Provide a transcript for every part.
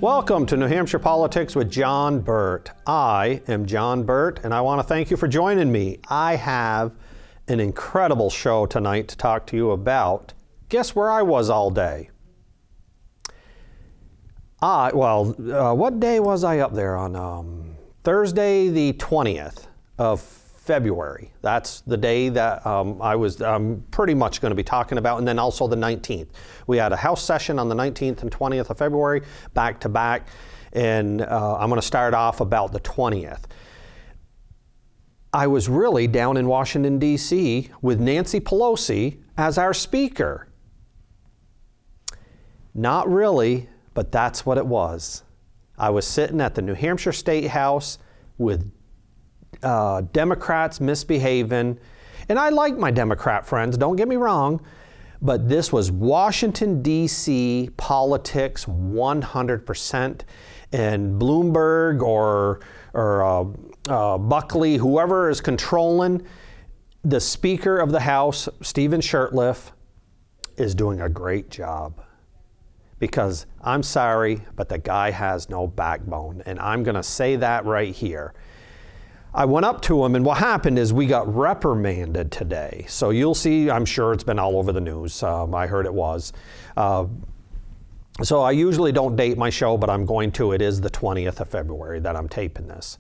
Welcome to New Hampshire Politics with John Burt. I am John Burt, and I want to thank you for joining me. I have an incredible show tonight to talk to you about. Guess where I was all day? What day was I up there on? Thursday the 20th of February. That's the day that I'm pretty much going to be talking about, and then also the 19th. We had a House session on the 19th and 20th of February, back to back, and I'm going to start off about the 20th. I was really down in Washington, D.C. with Nancy Pelosi as our speaker. Not really, but that's what it was. I was sitting at the New Hampshire State House with Democrats misbehaving, and I like my Democrat friends, don't get me wrong, but this was Washington, D.C. politics 100%, and Bloomberg or Buckley, whoever is controlling, the Speaker of the House, Speaker Shurtleff, is doing a great job. Because I'm sorry, but the guy has no backbone, and I'm going to say that right here. I went up to him, and what happened is we got reprimanded today. So you'll see, I'm sure it's been all over the news. I heard it was. So I usually don't date my show, but I'm going to. It is the 20th of February that I'm taping this.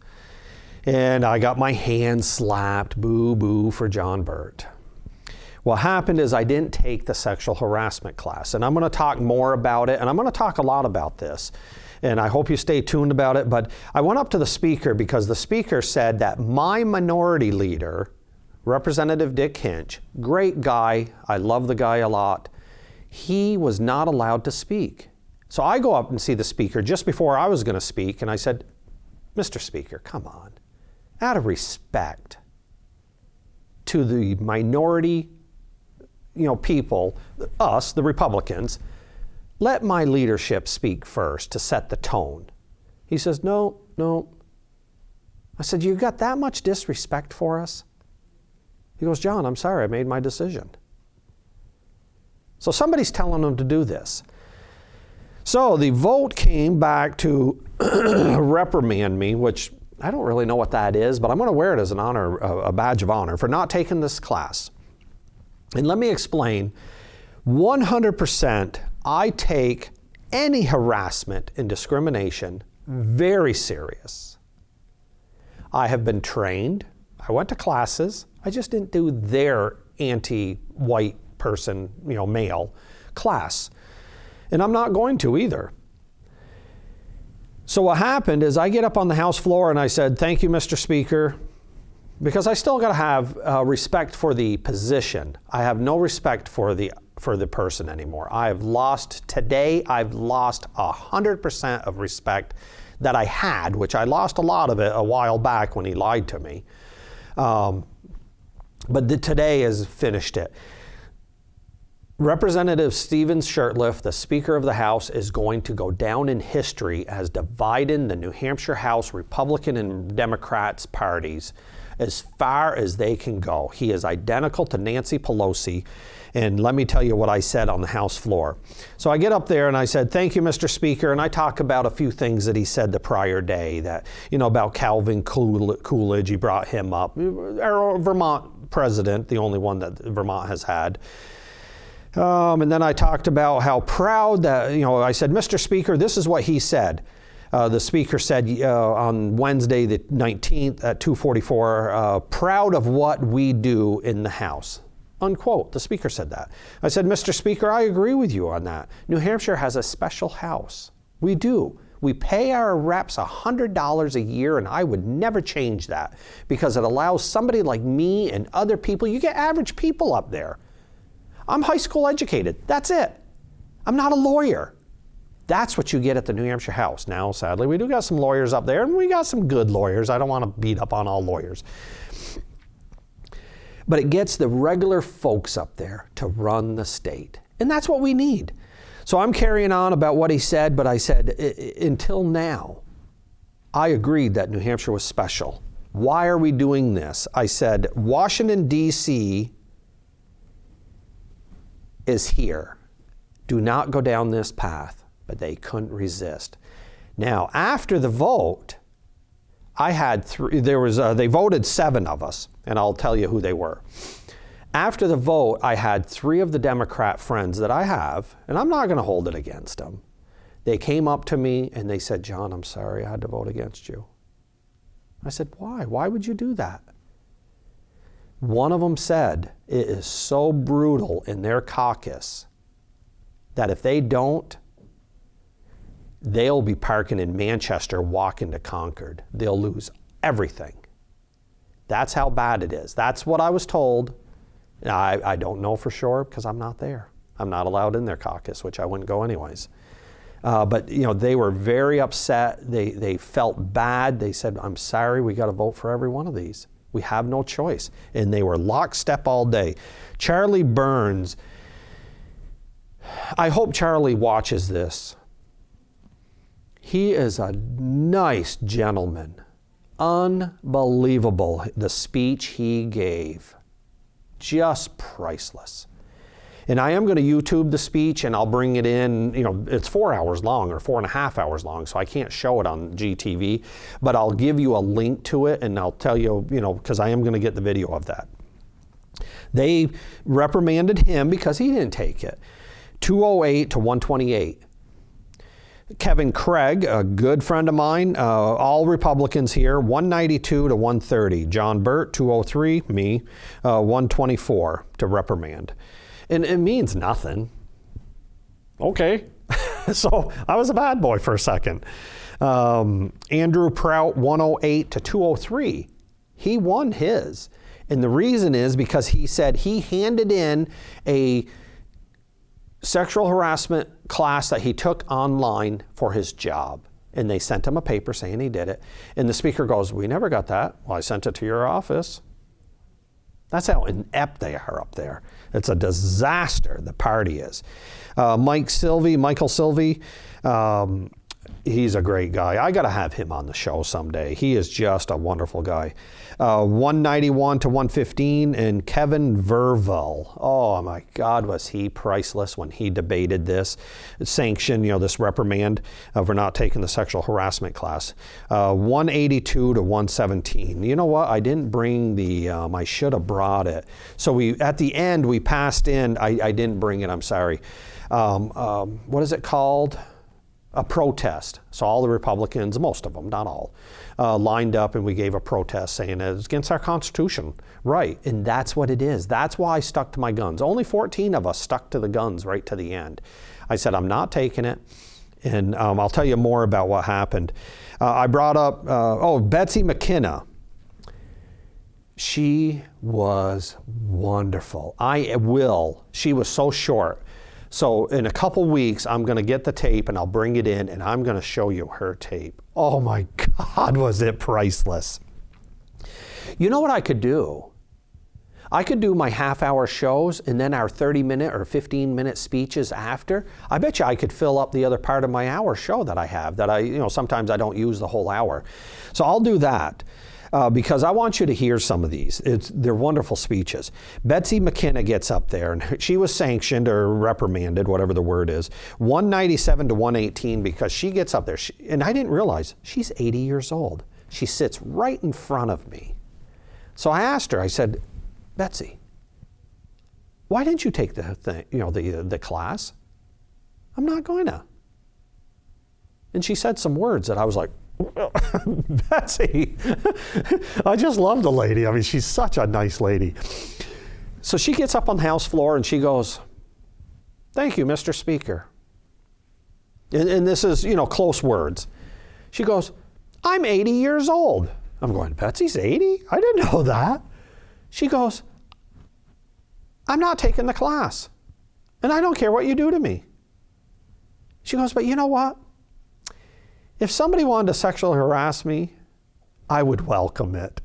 And I got my hand slapped, boo-boo for John Burt. What happened is I didn't take the sexual harassment class, and I'm going to talk more about it, and I'm going to talk a lot about this. And I hope you stay tuned about it, but I went up to the speaker because the speaker said that my minority leader, Representative Dick Hinch, great guy, I love the guy a lot, he was not allowed to speak. So I go up and see the speaker just before I was going to speak, and I said, Mr. Speaker, come on, out of respect to the minority people, us, the Republicans, let my leadership speak first to set the tone. He says, no. I said, you got that much disrespect for us? He goes, John, I'm sorry, I made my decision. So somebody's telling him to do this. So the vote came back to reprimand me, which I don't really know what that is, but I'm going to wear it as an honor, a badge of honor for not taking this class. And let me explain, 100% I take any harassment and discrimination very serious. I have been trained. I went to classes. I just didn't do their anti-white person, male class. And I'm not going to either. So what happened is I get up on the House floor and I said, thank you, Mr. Speaker, because I still got to have respect for the position. I have no respect for the person anymore. I've lost 100% of respect that I had, which I lost a lot of it a while back when he lied to me. But today has finished it. Representative Speaker Shurtleff, the Speaker of the House, is going to go down in history as dividing the New Hampshire House Republican and Democrats parties as far as they can go. He is identical to Nancy Pelosi. And let me tell you what I said on the House floor. So I get up there and I said, thank you, Mr. Speaker. And I talk about a few things that he said the prior day that, about Calvin Coolidge. He brought him up. Our Vermont president, the only one that Vermont has had. And then I talked about how proud that, I said, Mr. Speaker, this is what he said. The Speaker said on Wednesday the 19th at 2:44, proud of what we do in the House. Unquote. The Speaker said that. I said, Mr. Speaker, I agree with you on that. New Hampshire has a special House. We do. We pay our reps $100 a year, and I would never change that because it allows somebody like me and other people, you get average people up there. I'm high school educated. That's it. I'm not a lawyer. That's what you get at the New Hampshire House. Now, sadly, we do got some lawyers up there, and we got some good lawyers. I don't want to beat up on all lawyers. But it gets the regular folks up there to run the state. And that's what we need. So I'm carrying on about what he said, but I said, until now, I agreed that New Hampshire was special. Why are we doing this? I said, Washington, D.C. is here. Do not go down this path. But they couldn't resist. Now, after the vote, I had they voted 7 of us, and I'll tell you who they were. After the vote, I had 3 of the Democrat friends that I have, and I'm not going to hold it against them. They came up to me and they said, John, I'm sorry I had to vote against you. I said, why? Why would you do that? One of them said, it is so brutal in their caucus that if they don't, they'll be parking in Manchester walking to Concord. They'll lose everything. That's how bad it is. That's what I was told. I don't know for sure because I'm not there. I'm not allowed in their caucus, which I wouldn't go anyways. But they were very upset. They felt bad. They said, I'm sorry, we got to vote for every one of these. We have no choice. And they were lockstep all day. Charlie Burns, I hope Charlie watches this. He is a nice gentleman. Unbelievable, the speech he gave. Just priceless. And I am going to YouTube the speech and I'll bring it in, it's 4 hours long or 4.5 hours long, so I can't show it on GTV, but I'll give you a link to it and I'll tell you, because I am going to get the video of that. They reprimanded him because he didn't take it. 208 to 128. Kevin Craig, a good friend of mine, all Republicans here, 192 to 130. John Burt, 203, me, 124 to reprimand. And it means nothing. Okay. So I was a bad boy for a second. Andrew Prout, 108 to 203. He won his. And the reason is because he said he handed in a sexual harassment class that he took online for his job. And they sent him a paper saying he did it. And the speaker goes, we never got that. Well, I sent it to your office. That's how inept they are up there. It's a disaster, the party is. Michael Sylvie, he's a great guy. I got to have him on the show someday. He is just a wonderful guy. 191 to 115, and Kevin Verville. Oh my God, was he priceless when he debated this sanction, this reprimand for not taking the sexual harassment class. 182 to 117. You know what? I didn't bring the, I should have brought it. So at the end, we passed in, I didn't bring it, I'm sorry. What is it called? A protest. So all the Republicans, most of them, not all, lined up and we gave a protest saying it's against our Constitution. Right, and that's what it is. That's why I stuck to my guns. Only 14 of us stuck to the guns right to the end. I said, I'm not taking it. And I'll tell you more about what happened. I brought up, Betsy McKinney. She was wonderful. She was so short. So in a couple weeks, I'm going to get the tape and I'll bring it in and I'm going to show you her tape. Oh my God, was it priceless. You know what I could do? I could do my half-hour shows and then our 30-minute or 15-minute speeches after. I bet you I could fill up the other part of my hour show that I have that sometimes I don't use the whole hour. So I'll do that. Because I want you to hear some of these. They're wonderful speeches. Betsy McKinney gets up there, and she was sanctioned or reprimanded, whatever the word is, 197 to 118 because she gets up there. And I didn't realize she's 80 years old. She sits right in front of me. So I asked her, I said, Betsy, why didn't you take the class? I'm not going to. And she said some words that I was like, Betsy, I just love the lady. I mean, she's such a nice lady. So she gets up on the House floor and she goes, thank you, Mr. Speaker. And this is, close words. She goes, I'm 80 years old. I'm going, Betsy's 80? I didn't know that. She goes, I'm not taking the class. And I don't care what you do to me. She goes, but you know what? If somebody wanted to sexually harass me, I would welcome it.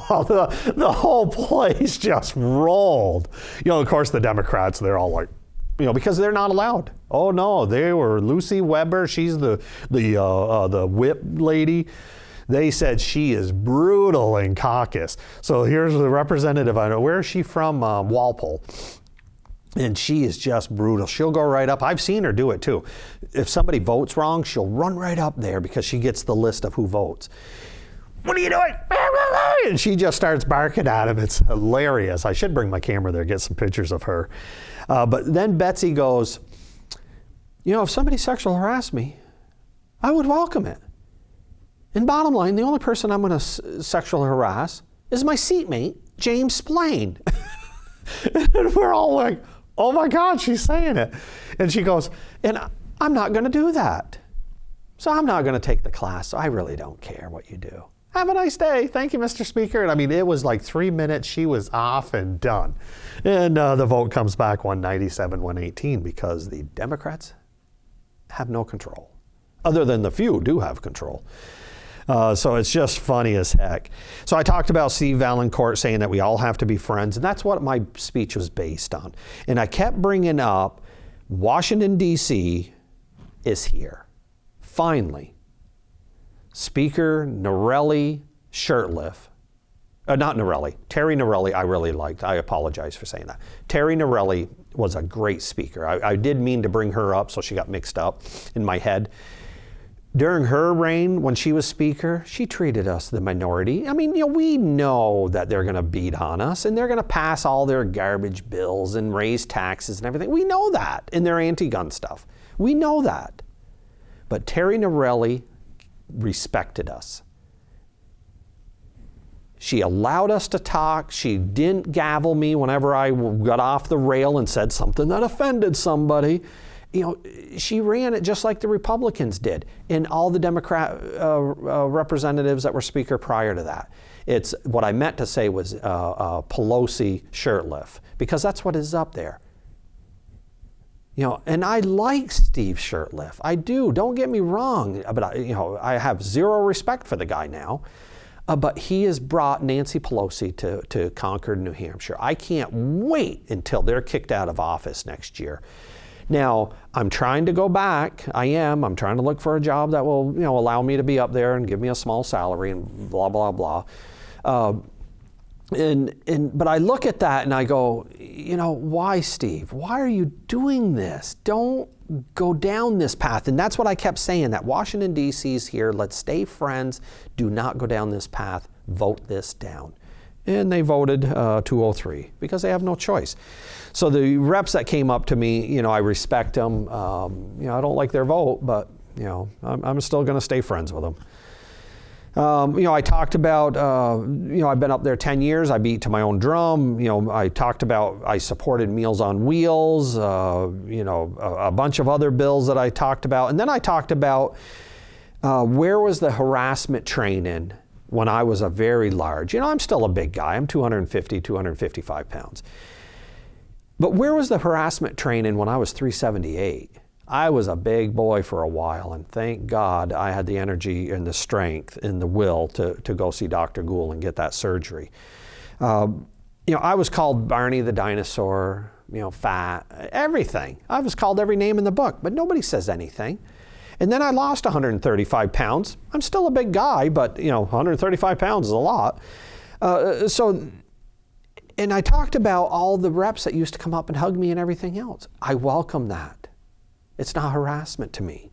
Well, the whole place just rolled. Of course, the Democrats, they're all like, because they're not allowed. Oh no, they were Lucy Weber. She's the whip lady. They said she is brutal in caucus. So here's the representative. I know, where is she from? Walpole. And she is just brutal. She'll go right up. I've seen her do it too. If somebody votes wrong, she'll run right up there because she gets the list of who votes. What are you doing? And she just starts barking at him. It's hilarious. I should bring my camera there, get some pictures of her. But then Betsy goes, if somebody sexual harassed me, I would welcome it. And bottom line, the only person I'm going to sexually harass is my seatmate, James Splain. And we're all like, oh my God, she's saying it. And she goes, and I'm not going to do that. So I'm not going to take the class. So I really don't care what you do. Have a nice day. Thank you, Mr. Speaker. And I mean, it was like 3 minutes. She was off and done. And the vote comes back 197-118 because the Democrats have no control. Other than the few do have control. So it's just funny as heck. So I talked about Steve Valancourt saying that we all have to be friends, and that's what my speech was based on. And I kept bringing up Washington, D.C. is here. Finally, Speaker Shurtleff, not Norelli, Terry Norelli I really liked. I apologize for saying that. Terry Norelli was a great speaker. I did mean to bring her up, so she got mixed up in my head. During her reign, when she was speaker, she treated us, the minority. I mean, we know that they're going to beat on us and they're going to pass all their garbage bills and raise taxes and everything. We know that in their anti-gun stuff. We know that. But Terry Norelli respected us. She allowed us to talk. She didn't gavel me whenever I got off the rail and said something that offended somebody. She ran it just like the Republicans did, and all the Democrat representatives that were speaker prior to that. It's what I meant to say was Pelosi Shurtleff, because that's what is up there. And I like Steve Shurtleff. I do. Don't get me wrong. But I have zero respect for the guy now. But he has brought Nancy Pelosi to Concord, New Hampshire. I can't wait until they're kicked out of office next year. Now, I'm trying to go back. I'm trying to look for a job that will, allow me to be up there and give me a small salary and blah, blah, blah. But I look at that and I go, why, Steve? Why are you doing this? Don't go down this path. And that's what I kept saying, that Washington, D.C. is here. Let's stay friends. Do not go down this path. Vote this down. And they voted 203 because they have no choice. So the reps that came up to me, I respect them. I don't like their vote, but I'm still going to stay friends with them. I talked about, I've been up there 10 years. I beat to my own drum. I talked about, I supported Meals on Wheels, a bunch of other bills that I talked about. And then I talked about where was the harassment training when I was a very large, I'm still a big guy. I'm 255 pounds. But where was the harassment training when I was 378? I was a big boy for a while, and thank God I had the energy and the strength and the will to go see Dr. Gould and get that surgery. I was called Barney the dinosaur, fat, everything. I was called every name in the book, but nobody says anything. And then I lost 135 pounds. I'm still a big guy, but 135 pounds is a lot. And I talked about all the reps that used to come up and hug me and everything else. I welcome that. It's not harassment to me.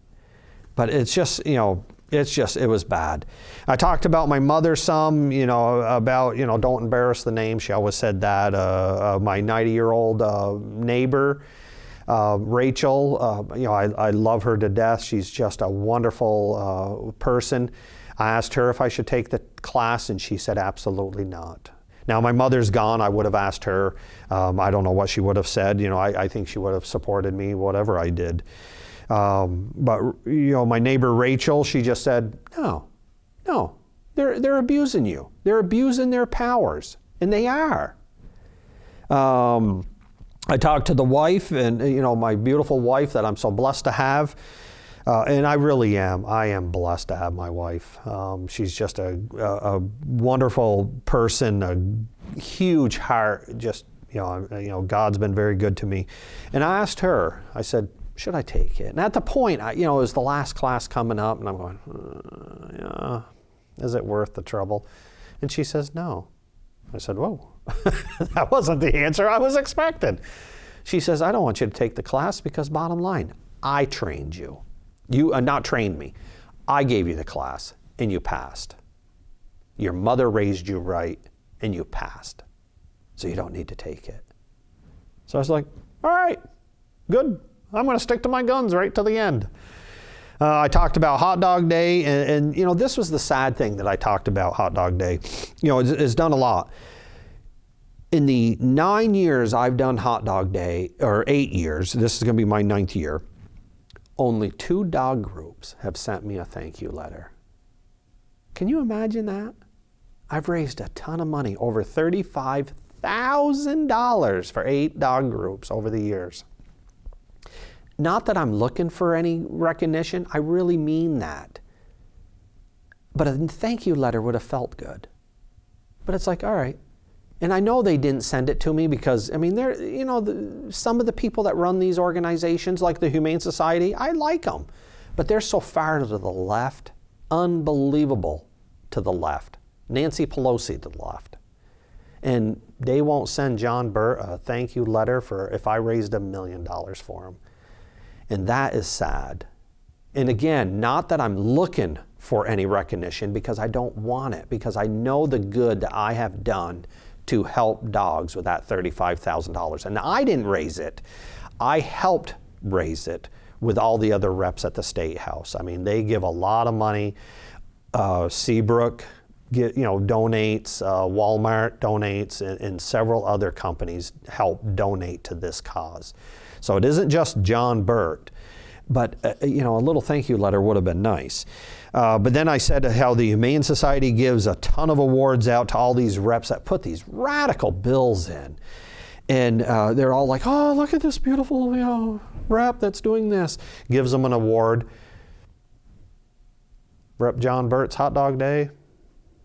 But it's just, it was bad. I talked about my mother some, about, don't embarrass the name. She always said that. My 90-year-old neighbor, Rachel, I love her to death. She's just a wonderful person. I asked her if I should take the class, and she said absolutely not. Now, my mother's gone. I would have asked her. I don't know what she would have said. I think she would have supported me, whatever I did. But my neighbor Rachel, she just said, no, they're abusing you. They're abusing their powers, and they are. I talked to the wife, and my beautiful wife that I'm so blessed to have. And I really am. I am blessed to have my wife. She's just a wonderful person, a huge heart. Just God's been very good to me. And I asked her. I said, "Should I take it?" And at the point, it was the last class coming up, and I'm going, "Yeah, is it worth the trouble?" And she says, "No." I said, "Whoa, that wasn't the answer I was expecting." She says, I don't want you to take the class because bottom line, I trained you. You not trained me. I gave you the class and you passed. Your mother raised you right and you passed. So you don't need to take it. So I was like, all right, good. I'm going to stick to my guns right to the end. I talked about Hot Dog Day, and this was the sad thing that I talked about Hot Dog Day. It's done a lot. In the 9 years I've done Hot Dog Day, or 8 years, this is going to be my 9th year, only 2 dog groups have sent me a thank you letter. Can you imagine that? I've raised a ton of money, over $35,000 for 8 dog groups over the years. Not that I'm looking for any recognition, I really mean that. But a thank you letter would have felt good. But it's like, all right. And I know they didn't send it to me because, some of the people that run these organizations, like the Humane Society, I like them. But they're so far to the left, unbelievable to the left. Nancy Pelosi to the left. And they won't send John Burt a thank you letter for if I raised $1 million for him. And that is sad. And again, not that I'm looking for any recognition because I don't want it, because I know the good that I have done to help dogs with that $35,000. And I didn't raise it. I helped raise it with all the other reps at the State House. I mean, they give a lot of money. Seabrook donates, Walmart donates, and several other companies help donate to this cause. So it isn't just John Burt, but a little thank you letter would have been nice. But then I said how the Humane Society gives a ton of awards out to all these reps that put these radical bills in. And they're all like, oh, look at this beautiful rep that's doing this. Gives them an award. Rep John Burt's Hot Dog Day,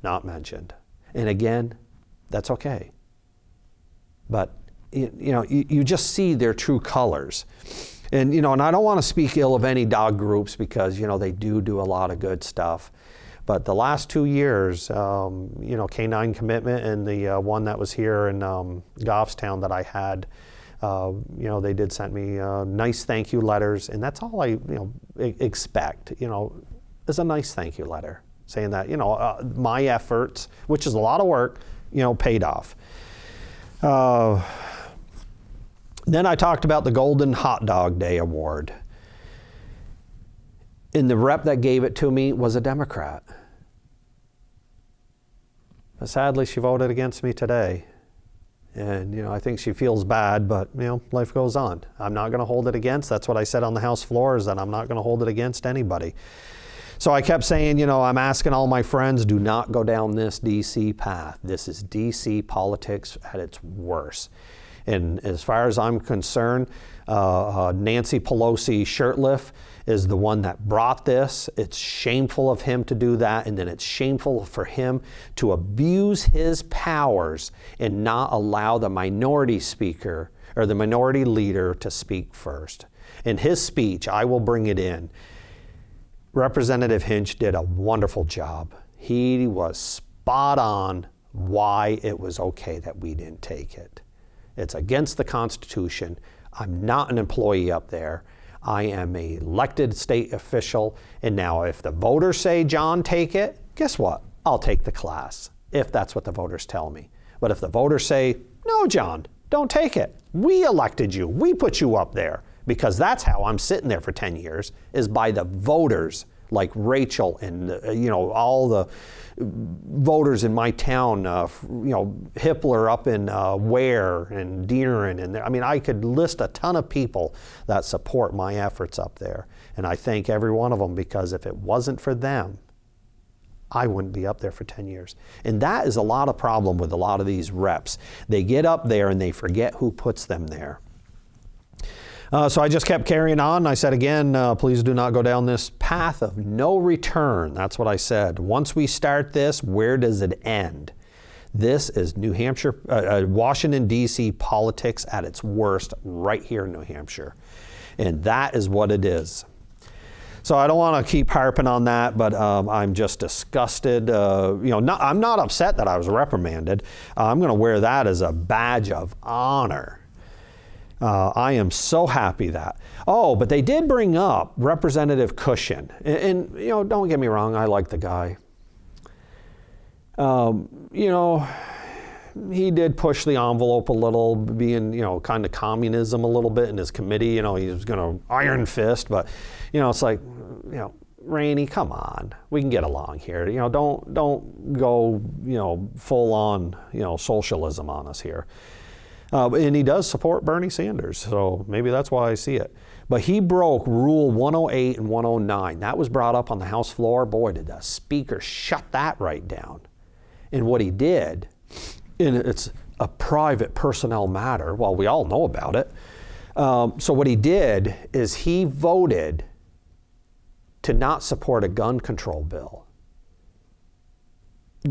not mentioned. And again, that's okay. But you just see their true colors. And and I don't want to speak ill of any dog groups because they do a lot of good stuff. But the last 2 years, Canine Commitment and the one that was here in Goffstown that I had, they did send me nice thank you letters, and that's all I expect. Is a nice thank you letter saying that my efforts, which is a lot of work, paid off. Then I talked about the Golden Hot Dog Day Award. And the rep that gave it to me was a Democrat. But sadly, she voted against me today. And, I think she feels bad, but, life goes on. I'm not going to hold it against. That's what I said on the House floor, is that I'm not going to hold it against anybody. So I kept saying, I'm asking all my friends, do not go down this DC path. This is DC politics at its worst. And as far as I'm concerned, Nancy Pelosi Shurtleff is the one that brought this. It's shameful of him to do that, and then it's shameful for him to abuse his powers and not allow the minority speaker or the minority leader to speak first. In his speech, I will bring it in, Representative Hinch did a wonderful job. He was spot on why it was okay that we didn't take it. It's against the Constitution. I'm not an employee up there. I am an elected state official. And now if the voters say, John, take it, guess what? I'll take the class, if that's what the voters tell me. But if the voters say, no, John, don't take it. We elected you. We put you up there. Because that's how I'm sitting there for 10 years, is by the voters like Rachel and, all the voters in my town, Hippler up in Ware and Deeren. And I could list a ton of people that support my efforts up there. And I thank every one of them, because if it wasn't for them, I wouldn't be up there for 10 years. And that is a lot of problem with a lot of these reps. They get up there and they forget who puts them there. So I just kept carrying on. I said again, please do not go down this path of no return. That's what I said. Once we start this, where does it end? This is New Hampshire, Washington, D.C. politics at its worst right here in New Hampshire. And that is what it is. So I don't want to keep harping on that, but I'm just disgusted. I'm not upset that I was reprimanded. I'm going to wear that as a badge of honor. I am so happy that. Oh, but they did bring up Representative Cushing. And don't get me wrong, I like the guy. He did push the envelope a little, being, kind of communism a little bit in his committee. He was going to iron fist, but, it's like, Rainey, come on, we can get along here. Don't go, full on, socialism on us here. And he does support Bernie Sanders, so maybe that's why I see it. But he broke Rule 108 and 109. That was brought up on the House floor. Boy, did the Speaker shut that right down. And what he did, and it's a private personnel matter, well, we all know about it. So what he did is he voted to not support a gun control bill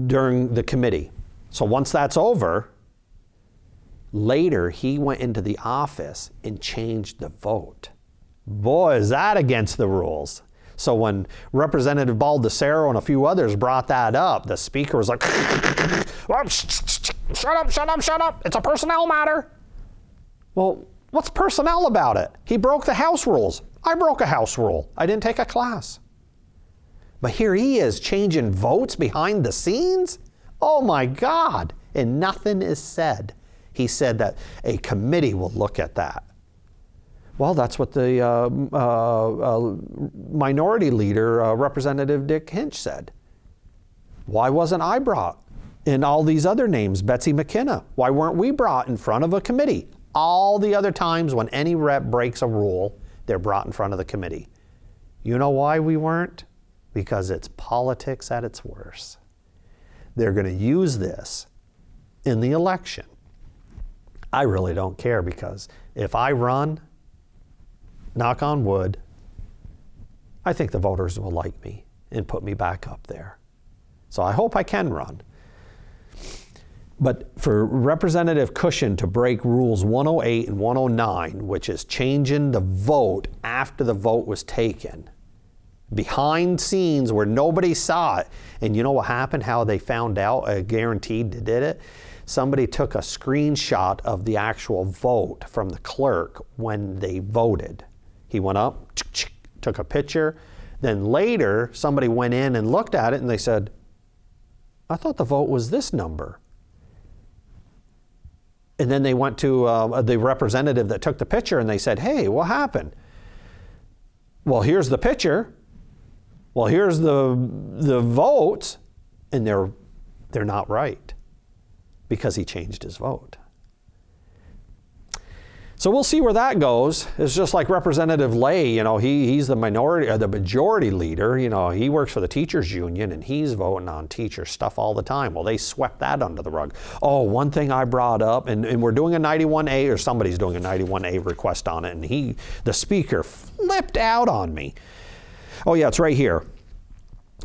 during the committee. So once that's over, later he went into the office and changed the vote. Boy, is that against the rules. So when Representative Baldessaro and a few others brought that up, the Speaker was like, shut up, it's a personnel matter. Well, what's personnel about it? He broke the House rules. I broke a House rule. I didn't take a class. But here he is changing votes behind the scenes? Oh my God. And nothing is said. He said that a committee will look at that. Well, that's what the minority leader, Representative Dick Hinch, said. Why wasn't I brought? And all these other names, Betsy McKinney, why weren't we brought in front of a committee? All the other times when any rep breaks a rule, they're brought in front of the committee. You know why we weren't? Because it's politics at its worst. They're going to use this in the election. I really don't care, because if I run, knock on wood, I think the voters will like me and put me back up there. So I hope I can run. But for Representative Cushing to break rules 108 and 109, which is changing the vote after the vote was taken, behind scenes where nobody saw it, and you know what happened, how they found out, guaranteed they did it? Somebody took a screenshot of the actual vote from the clerk when they voted. He went up, took a picture. Then later, somebody went in and looked at it and they said, I thought the vote was this number. And then they went to the representative that took the picture and they said, hey, what happened? Well, here's the picture. Well, here's the votes. And they're not right, because he changed his vote. So we'll see where that goes. It's just like Representative Lay, he's the minority or the majority leader. He works for the teachers union and he's voting on teacher stuff all the time. Well, they swept that under the rug. Oh, one thing I brought up, and we're doing a 91A, or somebody's doing a 91A request on it, and the Speaker flipped out on me. Oh yeah, it's right here.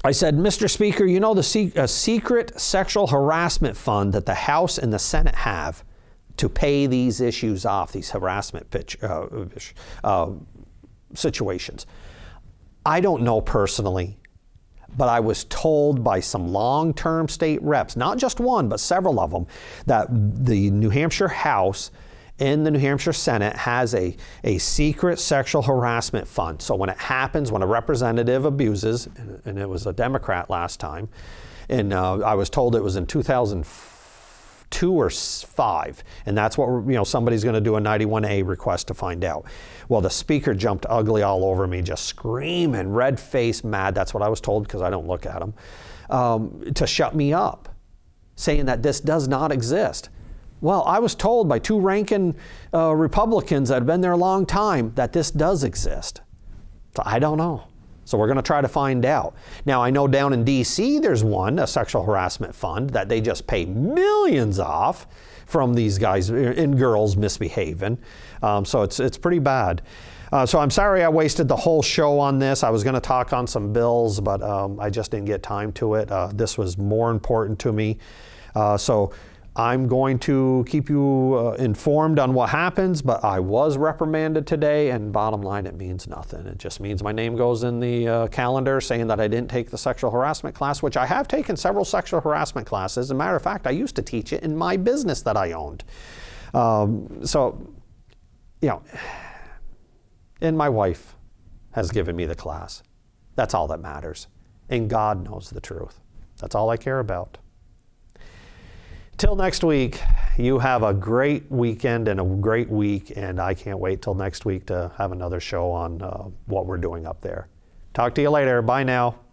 I said, Mr. Speaker, the secret sexual harassment fund that the House and the Senate have to pay these issues off, these harassment situations. I don't know personally, but I was told by some long-term state reps, not just one, but several of them, that the New Hampshire House and the New Hampshire Senate has a secret sexual harassment fund. So when it happens, when a representative abuses, and it was a Democrat last time, and I was told it was in 2002 or 5, and that's what somebody's going to do a 91A request to find out. Well, the Speaker jumped ugly all over me, just screaming, red-faced, mad. That's what I was told, because I don't look at him, to shut me up, saying that this does not exist. Well, I was told by 2 ranking Republicans that have been there a long time that this does exist. So I don't know. So we're going to try to find out. Now, I know down in D.C. there's one, a sexual harassment fund, that they just pay millions off from these guys and girls misbehaving. So it's pretty bad. So I'm sorry I wasted the whole show on this. I was going to talk on some bills, but I just didn't get time to it. This was more important to me. So I'm going to keep you informed on what happens, but I was reprimanded today, and bottom line, it means nothing. It just means my name goes in the calendar saying that I didn't take the sexual harassment class, which I have taken several sexual harassment classes. As a matter of fact, I used to teach it in my business that I owned. So and my wife has given me the class. That's all that matters. And God knows the truth. That's all I care about. Till next week, you have a great weekend and a great week, and I can't wait till next week to have another show on what we're doing up there. Talk to you later. Bye now.